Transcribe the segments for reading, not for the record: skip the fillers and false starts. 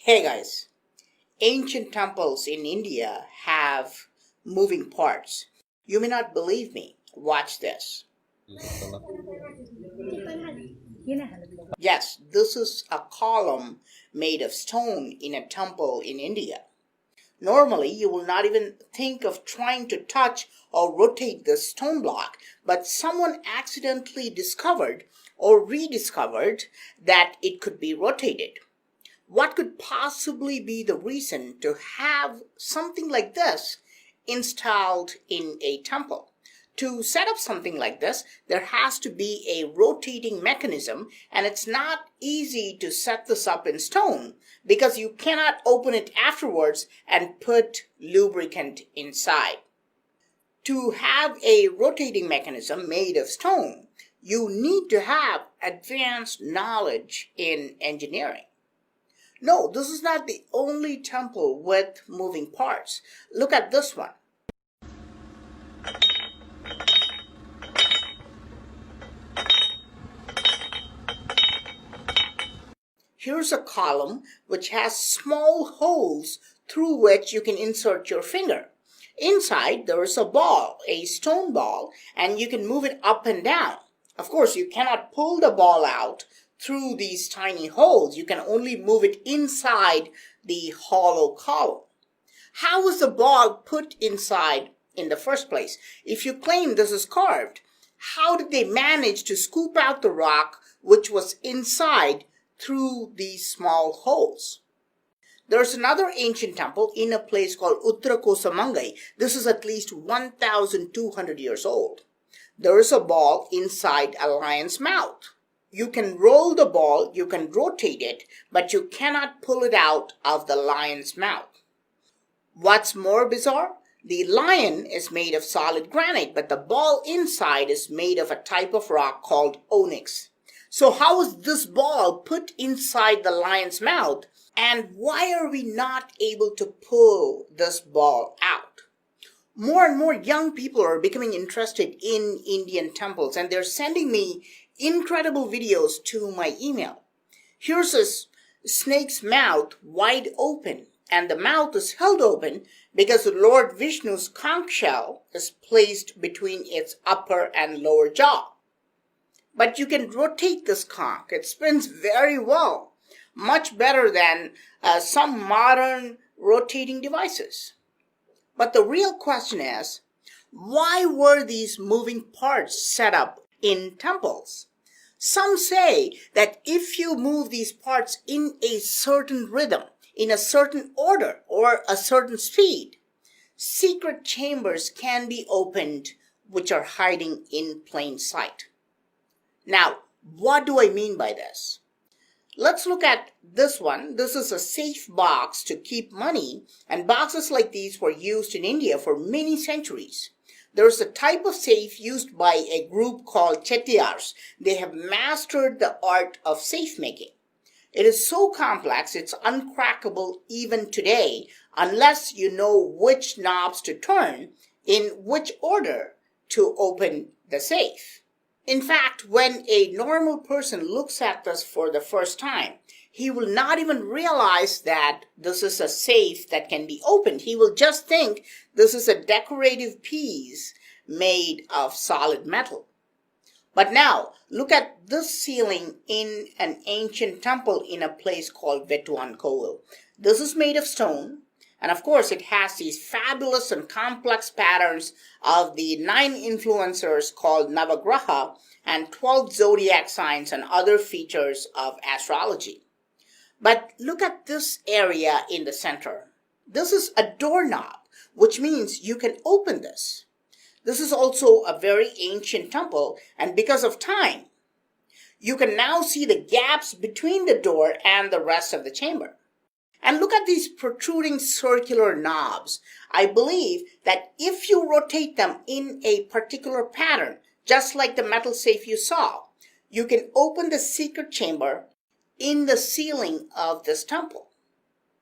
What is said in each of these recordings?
Hey guys, ancient temples in India have moving parts. You may not believe me. Watch this. Yes, this is a column made of stone in a temple in India. Normally, you will not even think of trying to touch or rotate this stone block, but someone accidentally discovered or rediscovered that it could be rotated. What could possibly be the reason to have something like this installed in a temple? To set up something like this, there has to be a rotating mechanism, and it's not easy to set this up in stone because you cannot open it afterwards and put lubricant inside. To have a rotating mechanism made of stone, you need to have advanced knowledge in engineering. No, this is not the only temple with moving parts. Look at this one. Here's a column which has small holes through which you can insert your finger. Inside, there is a ball, a stone ball, and you can move it up and down. Of course, you cannot pull the ball out through these tiny holes. You can only move it inside the hollow column. How was the ball put inside in the first place? If you claim this is carved, how did they manage to scoop out the rock which was inside through these small holes? There's another ancient temple in a place called Uttarakosamangai. This is at least 1,200 years old. There is a ball inside a lion's mouth. You can roll the ball, you can rotate it, but you cannot pull it out of the lion's mouth. What's more bizarre? The lion is made of solid granite, but the ball inside is made of a type of rock called onyx. So how is this ball put inside the lion's mouth, and why are we not able to pull this ball out? More and more young people are becoming interested in Indian temples, and they're sending me incredible videos to my email. Here's a snake's mouth wide open, and the mouth is held open because Lord Vishnu's conch shell is placed between its upper and lower jaw. But you can rotate this conch. It spins very well, much better than some modern rotating devices. But the real question is, why were these moving parts set up in temples? Some say that if you move these parts in a certain rhythm, in a certain order, or a certain speed, secret chambers can be opened which are hiding in plain sight. Now, what do I mean by this? Let's look at this one. This is a safe box to keep money, and boxes like these were used in India for many centuries. There is a type of safe used by a group called Chettiars. They have mastered the art of safe making. It is so complex, it's uncrackable even today, unless you know which knobs to turn in which order to open the safe. In fact, when a normal person looks at this for the first time, he will not even realize that this is a safe that can be opened. He will just think this is a decorative piece made of solid metal. But now, look at this ceiling in an ancient temple in a place called Vetuan Kovil. This is made of stone, and of course it has these fabulous and complex patterns of the 9 influencers called Navagraha and 12 zodiac signs and other features of astrology. But look at this area in the center. This is a doorknob, which means you can open this. This is also a very ancient temple, and because of time, you can now see the gaps between the door and the rest of the chamber. And look at these protruding circular knobs. I believe that if you rotate them in a particular pattern, just like the metal safe you saw, you can open the secret chamber in the ceiling of this temple.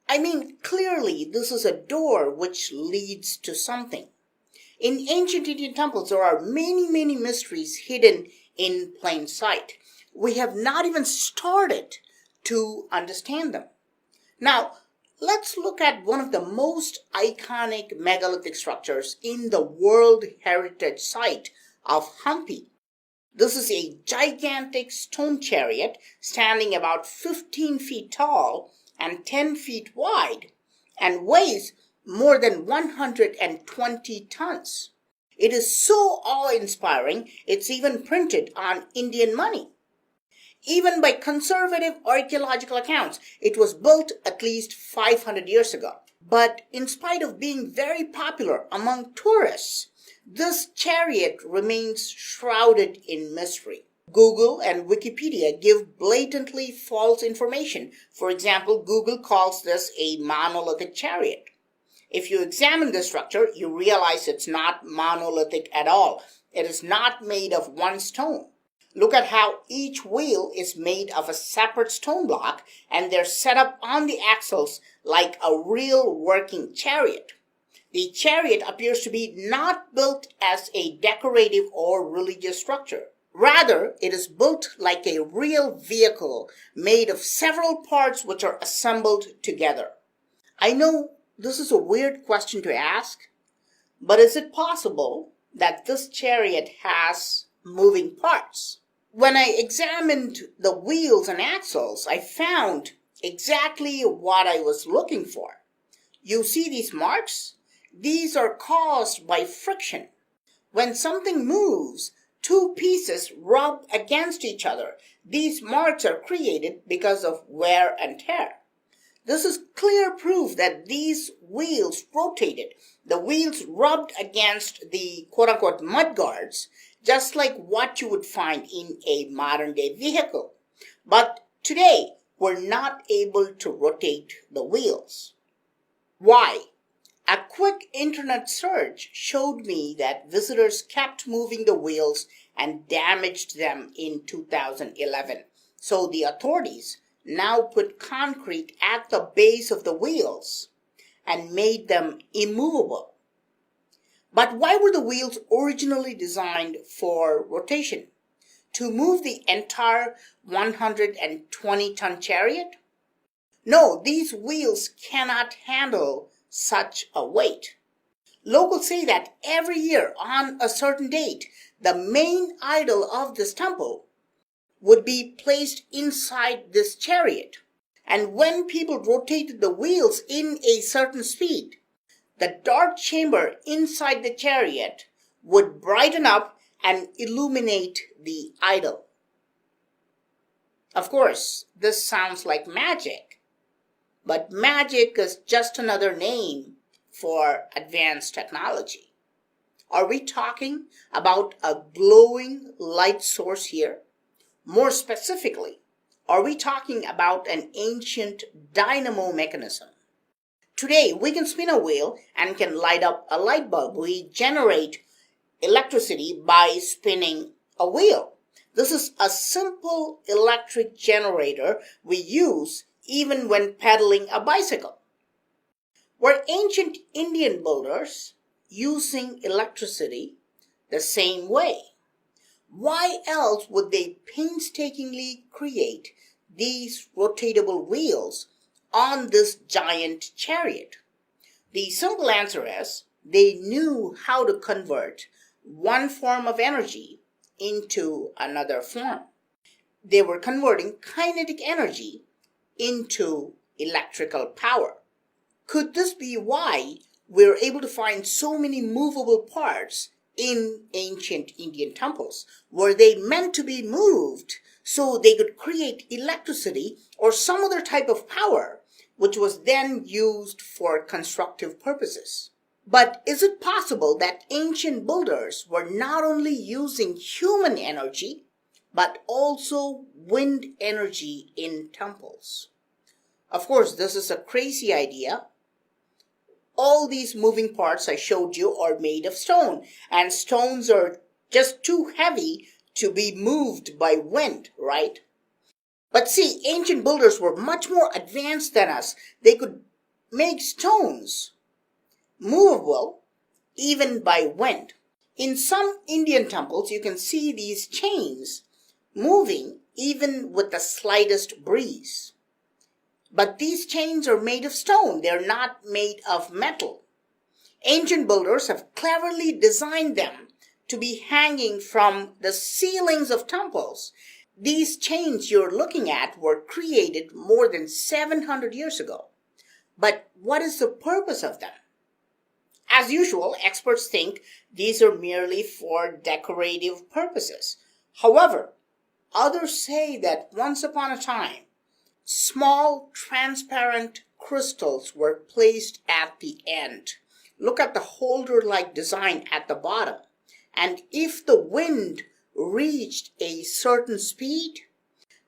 I mean, clearly this is a door which leads to something. In ancient Indian temples, there are many mysteries hidden in plain sight. We have not even started to understand them. Now, let's look at one of the most iconic megalithic structures in the World Heritage Site of Hampi. This is a gigantic stone chariot standing about 15 feet tall and 10 feet wide and weighs more than 120 tons. It is so awe-inspiring, it's even printed on Indian money. Even by conservative archaeological accounts, it was built at least 500 years ago. But in spite of being very popular among tourists, this chariot remains shrouded in mystery. Google and Wikipedia give blatantly false information. For example, Google calls this a monolithic chariot. If you examine the structure, you realize it's not monolithic at all. It is not made of one stone. Look at how each wheel is made of a separate stone block and they're set up on the axles like a real working chariot. The chariot appears to be not built as a decorative or religious structure. Rather, it is built like a real vehicle made of several parts which are assembled together. I know this is a weird question to ask, but is it possible that this chariot has moving parts? When I examined the wheels and axles, I found exactly what I was looking for. You see these marks? These are caused by friction. When something moves, two pieces rub against each other. These marks are created because of wear and tear. This is clear proof that these wheels rotated. The wheels rubbed against the quote-unquote mud guards, just like what you would find in a modern-day vehicle. But today, we're not able to rotate the wheels. Why? A quick internet search showed me that visitors kept moving the wheels and damaged them in 2011. So the authorities now put concrete at the base of the wheels and made them immovable. But why were the wheels originally designed for rotation? To move the entire 120-ton chariot? No, these wheels cannot handle such a weight. Locals say that every year on a certain date, the main idol of this temple would be placed inside this chariot. And when people rotated the wheels in a certain speed, the dark chamber inside the chariot would brighten up and illuminate the idol. Of course, this sounds like magic, but magic is just another name for advanced technology. Are we talking about a glowing light source here? More specifically, are we talking about an ancient dynamo mechanism? Today, we can spin a wheel and can light up a light bulb. We generate electricity by spinning a wheel. This is a simple electric generator we use even when pedaling a bicycle. Were ancient Indian builders using electricity the same way? Why else would they painstakingly create these rotatable wheels on this giant chariot? The simple answer is they knew how to convert one form of energy into another form. They were converting kinetic energy into electrical power. Could this be why we're able to find so many movable parts in ancient Indian temples? Were they meant to be moved so they could create electricity or some other type of power, which was then used for constructive purposes? But is it possible that ancient builders were not only using human energy, but also wind energy in temples? Of course, this is a crazy idea. All these moving parts I showed you are made of stone, and stones are just too heavy to be moved by wind, right? But see, ancient builders were much more advanced than us. They could make stones movable even by wind. In some Indian temples, you can see these chains moving even with the slightest breeze. But these chains are made of stone. They're not made of metal. Ancient builders have cleverly designed them to be hanging from the ceilings of temples. These chains you're looking at were created more than 700 years ago. But what is the purpose of them? As usual, experts think these are merely for decorative purposes. However, others say that once upon a time, small transparent crystals were placed at the end. Look at the holder-like design at the bottom. And if the wind reached a certain speed,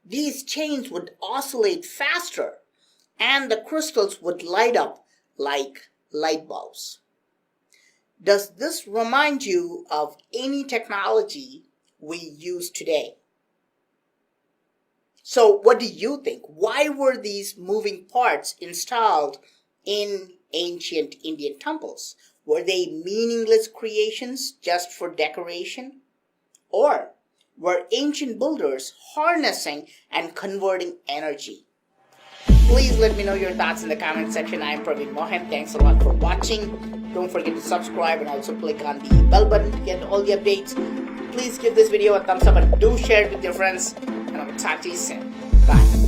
these chains would oscillate faster and the crystals would light up like light bulbs. Does this remind you of any technology we use today? So what do you think? Why were these moving parts installed in ancient Indian temples? Were they meaningless creations just for decoration? Or were ancient builders harnessing and converting energy? Please let me know your thoughts in the comment section. I am Mohan. Thanks a lot for watching. Don't forget to subscribe and also click on the bell button to get all the updates. Please give this video a thumbs up and do share it with your friends. And I will talk to you soon. Bye.